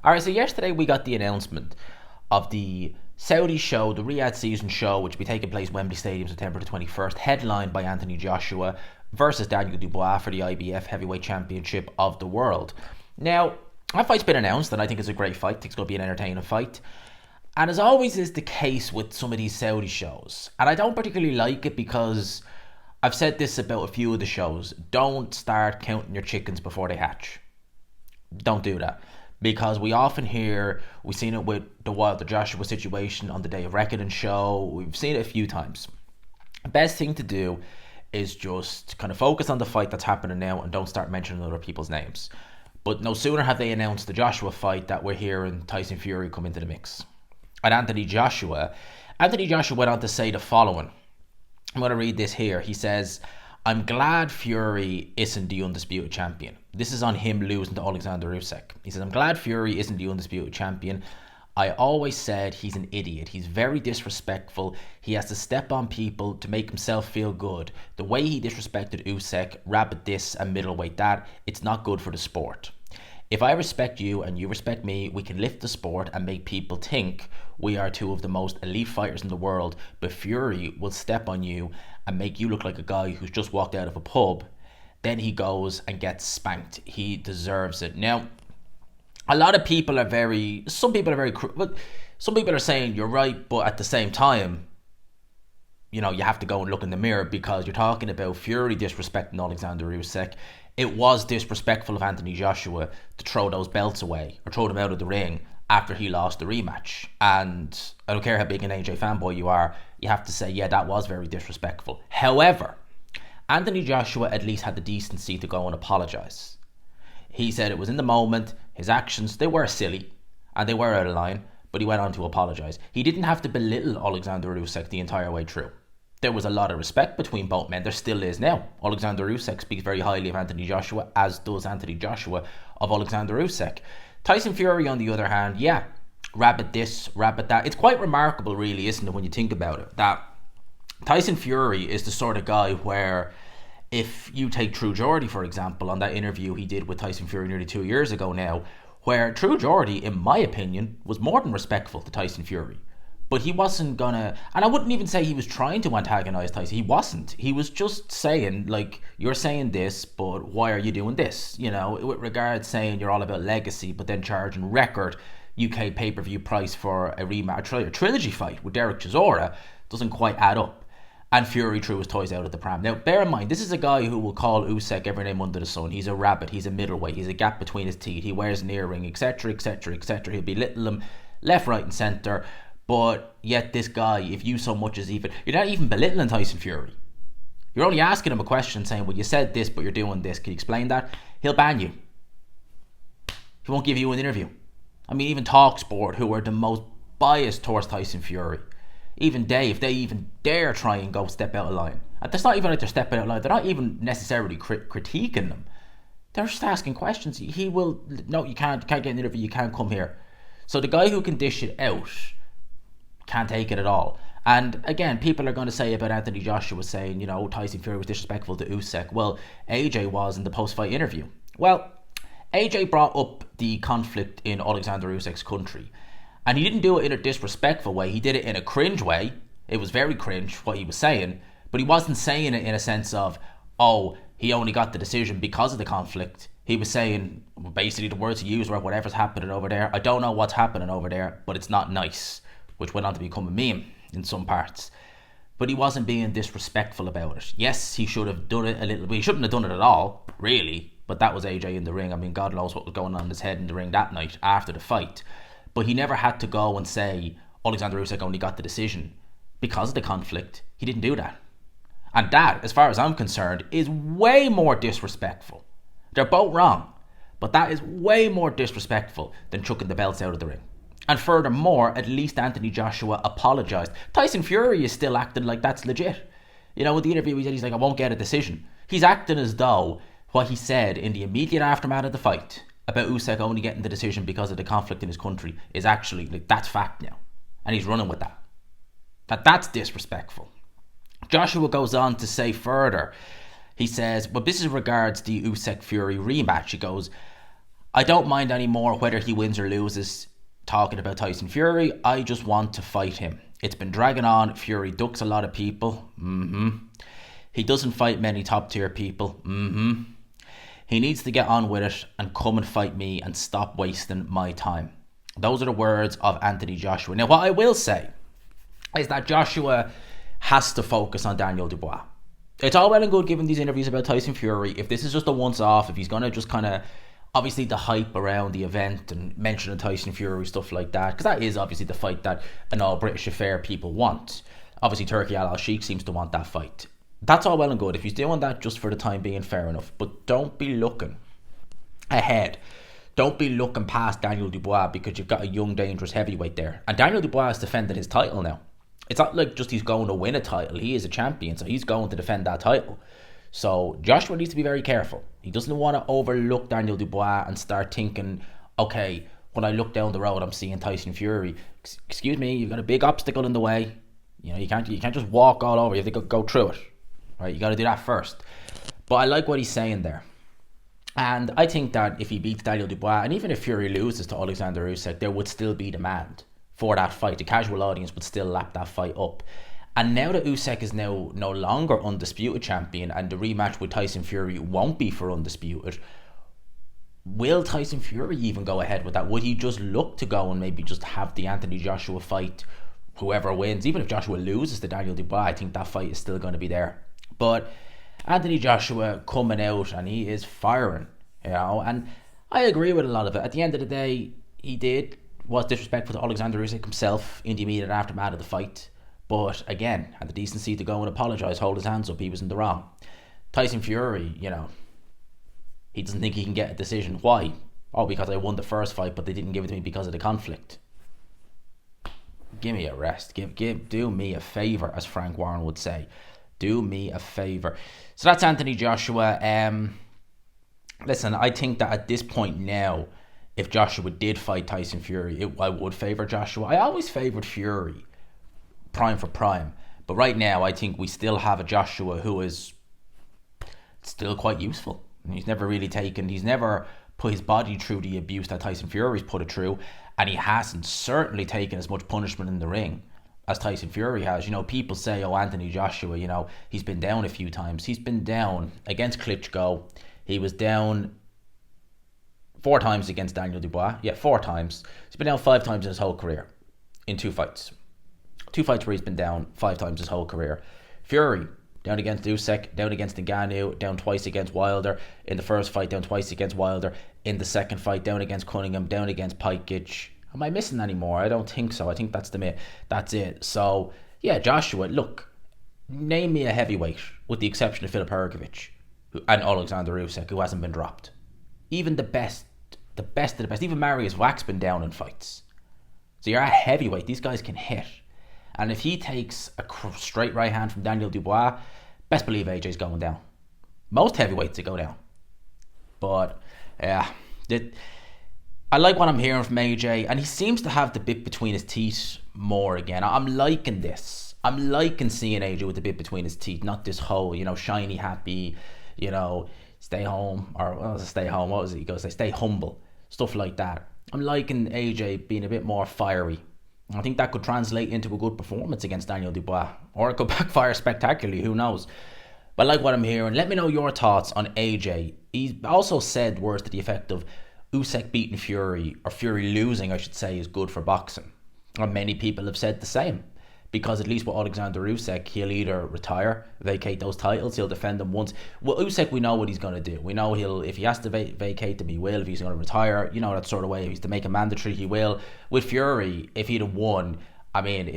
Alright, so yesterday we got the announcement of the Saudi show, the Riyadh season show, which will be taking place at Wembley Stadium September the 21st, headlined by Anthony Joshua versus Daniel Dubois for the IBF Heavyweight Championship of the World. Now, that fight's been announced, and I think it's a great fight. I think it's going to be an entertaining fight. And as always is the case with some of these Saudi shows, and I don't particularly like it because I've said this about a few of the shows, don't start counting your chickens before they hatch. Don't do that. Because we often hear, we've seen it with the Joshua situation on the Day of Reckoning show, we've seen it a few times. The best thing to do is just kind of focus on the fight that's happening now and don't start mentioning other people's names. But no sooner have they announced the Joshua fight that we're hearing Tyson Fury come into the mix. And Anthony Joshua went on to say the following. I'm going to read this here. He says, "I'm glad Fury isn't the undisputed champion." This is on him losing to Alexander Usyk. He says, "I'm glad Fury isn't the undisputed champion. I always said he's an idiot. He's very disrespectful. He has to step on people to make himself feel good. The way he disrespected Usyk, rabbit this and middleweight that, it's not good for the sport. If I respect you and you respect me, we can lift the sport and make people think we are two of the most elite fighters in the world, but Fury will step on you and make you look like a guy who's just walked out of a pub. Then he goes and gets spanked. He deserves it." Now, a lot of people are some people are saying you're right, but at the same time, you have to go and look in the mirror because you're talking about Fury disrespecting Alexander Usyk. It was disrespectful of Anthony Joshua to throw those belts away or throw them out of the ring after he lost the rematch. And I don't care how big an AJ fanboy you are, you have to say, yeah, that was very disrespectful. However, Anthony Joshua at least had the decency to go and apologise. He said it was in the moment, his actions, they were silly and they were out of line, but he went on to apologise. He didn't have to belittle Alexander Usyk the entire way through. There was a lot of respect between both men. There still is now. Alexander Usyk speaks very highly of Anthony Joshua, as does Anthony Joshua of Alexander Usyk. Tyson Fury, on the other hand, yeah, rabbit this, rabbit that. It's quite remarkable, really, isn't it, when you think about it, that Tyson Fury is the sort of guy where, if you take True Geordie, for example, on that interview he did with Tyson Fury nearly 2 years ago now, where True Geordie, in my opinion, was more than respectful to Tyson Fury. But he wasn't gonna, and I wouldn't even say he was trying to antagonise Tyson. He wasn't. He was just saying, like, you're saying this, but why are you doing this? With regards saying you're all about legacy, but then charging record UK pay-per-view price for a rematch, a trilogy fight with Derek Chisora doesn't quite add up. And Fury threw his toys out at the pram. Now, bear in mind, this is a guy who will call Usyk every name under the sun. He's a rabbit. He's a middleweight. He's a gap between his teeth. He wears an earring, etc., etc., etc. He'll belittle him left, right, and centre. But yet this guy, if you so much as even, you're not even belittling Tyson Fury. You're only asking him a question saying, well, you said this, but you're doing this. Can you explain that? He'll ban you. He won't give you an interview. I mean, even TalkSport, who are the most biased towards Tyson Fury, even if they even dare try and go step out of line. And that's not even like they're stepping out of line. They're not even necessarily critiquing them. They're just asking questions. He will, no, you can't get an interview. You can't come here. So the guy who can dish it out can't take it at all. And again, people are going to say about Anthony Joshua saying, Tyson Fury was disrespectful to Usyk. Well, AJ was in the post-fight interview. Well, AJ brought up the conflict in Alexander Usyk's country. And he didn't do it in a disrespectful way. He did it in a cringe way. It was very cringe what he was saying. But he wasn't saying it in a sense of, oh, he only got the decision because of the conflict. He was saying, basically the words he used were, whatever's happening over there, I don't know what's happening over there, but it's not nice. Which went on to become a meme in some parts. But he wasn't being disrespectful about it. Yes, he should have done it a little bit. He shouldn't have done it at all, really. But that was AJ in the ring. I mean, God knows what was going on in his head in the ring that night after the fight. But he never had to go and say, Alexander Usyk only got the decision because of the conflict. He didn't do that. And that, as far as I'm concerned, is way more disrespectful. They're both wrong. But that is way more disrespectful than chucking the belts out of the ring. And furthermore, at least Anthony Joshua apologised. Tyson Fury is still acting like that's legit. With the interview he said, he's like, I won't get a decision. He's acting as though what he said in the immediate aftermath of the fight about Usyk only getting the decision because of the conflict in his country is actually, that's fact now. And he's running with that. That's disrespectful. Joshua goes on to say further, he says, well, this is regards the Usyk Fury rematch. He goes, I don't mind anymore whether he wins or loses talking about Tyson Fury. I just want to fight him. It's been dragging on. Fury ducks a lot of people. He doesn't fight many top tier people. He needs to get on with it and come and fight me and stop wasting my time. Those are the words of Anthony Joshua. Now, what I will say is that Joshua has to focus on Daniel Dubois. It's all well and good giving these interviews about Tyson Fury. If this is just a once-off, if he's going to just kind of, obviously the hype around the event and mentioning Tyson Fury, stuff like that, because that is obviously the fight that an all-British affair people want. Obviously, Turki Al-Sheikh seems to want that fight. That's all well and good. If he's doing that just for the time being, fair enough. But don't be looking ahead. Don't be looking past Daniel Dubois, because you've got a young, dangerous heavyweight there. And Daniel Dubois has defended his title now. It's not like just he's going to win a title. He is a champion, so he's going to defend that title. So Joshua needs to be very careful. He doesn't want to overlook Daniel Dubois and start thinking, okay, when I look down the road, I'm seeing Tyson Fury. Excuse me, you've got a big obstacle in the way. You know, you can't just walk all over. You have to go through it. Right? You got to do that first. But I like what he's saying there. And I think that if he beats Daniel Dubois, and even if Fury loses to Alexander Usyk, there would still be demand for that fight. The casual audience would still lap that fight up. And now that Usyk is now no longer undisputed champion, and the rematch with Tyson Fury won't be for undisputed, will Tyson Fury even go ahead with that? Would he just look to go and maybe just have the Anthony Joshua fight, whoever wins? Even if Joshua loses to Daniel Dubois, I think that fight is still going to be there. But Anthony Joshua coming out and he is firing, you know, and I agree with a lot of it. At the end of the day, was disrespectful to Alexander Usyk himself in the immediate aftermath of the fight. But again, had the decency to go and apologise, hold his hands up, he was in the wrong. Tyson Fury, you know, he doesn't think he can get a decision. Why? Oh, because I won the first fight, but they didn't give it to me because of the conflict. Give me a rest. Do me a favour, as Frank Warren would say. Do me a favour. So that's Anthony Joshua. Listen, I think that at this point now, if Joshua did fight Tyson Fury, I would favour Joshua. I always favoured Fury, prime for prime. But right now, I think we still have a Joshua who is still quite useful. He's never put his body through the abuse that Tyson Fury's put it through. And he hasn't certainly taken as much punishment in the ring as Tyson Fury has. You know, people say, oh, Anthony Joshua, you know, he's been down a few times. He's been down against Klitschko. He was down 4 times against Daniel Dubois. Yeah, 4 times. He's been down 5 times in his whole career in 2 fights. 2 fights where he's been down 5 times his whole career. Fury, down against Usyk, down against Ngannou, down twice against Wilder. In the first fight, down twice against Wilder. In the second fight, down against Cunningham, down against Pikic. Am I missing any more? I don't think so. I think that's it. So, yeah, Joshua, look, name me a heavyweight, with the exception of Filip Hrgovic and Alexander Usyk, who hasn't been dropped. Even the best of the best. Even Marius Wack's been down in fights. So you're a heavyweight. These guys can hit. And if he takes a straight right hand from Daniel Dubois, best believe AJ's going down. Most heavyweights go down. But, yeah, I like what I'm hearing from AJ, and he seems to have the bit between his teeth more again. I'm liking this. I'm liking seeing AJ with the bit between his teeth, not this whole, you know, shiny, happy, you know, stay home, or stay home, what was it he goes, stay humble, stuff like that. I'm liking AJ being a bit more fiery. I think that could translate into a good performance against Daniel Dubois, or it could backfire spectacularly, who knows. But I like what I'm hearing. Let me know your thoughts on AJ. He's also said words to the effect of Usyk beating Fury, or Fury losing, I should say, is good for boxing. And many people have said the same. Because at least with Alexander Usyk, he'll either retire, vacate those titles, he'll defend them once. Well, Usyk, we know what he's going to do. We know if he has to vacate them, he will. If he's going to retire, you know, that sort of way. If he's to make a mandatory, he will. With Fury, if he'd have won, I mean,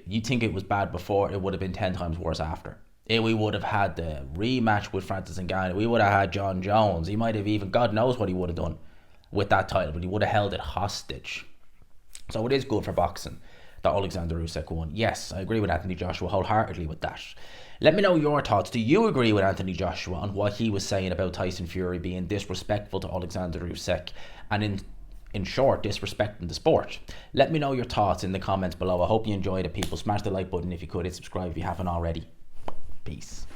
you think it was bad before, it would have been 10 times worse after. We would have had the rematch with Francis Ngannou. We would have had John Jones. He might have even, God knows what he would have done with that title, but he would have held it hostage. So it is good for boxing that Alexander Usyk won. Yes, I agree with Anthony Joshua wholeheartedly with that. Let me know your thoughts. Do you agree with Anthony Joshua on what he was saying about Tyson Fury being disrespectful to Alexander Usyk and in short, disrespecting the sport? Let me know your thoughts in the comments below. I hope you enjoyed it, people. Smash the like button if you could. Hit subscribe if you haven't already. Peace.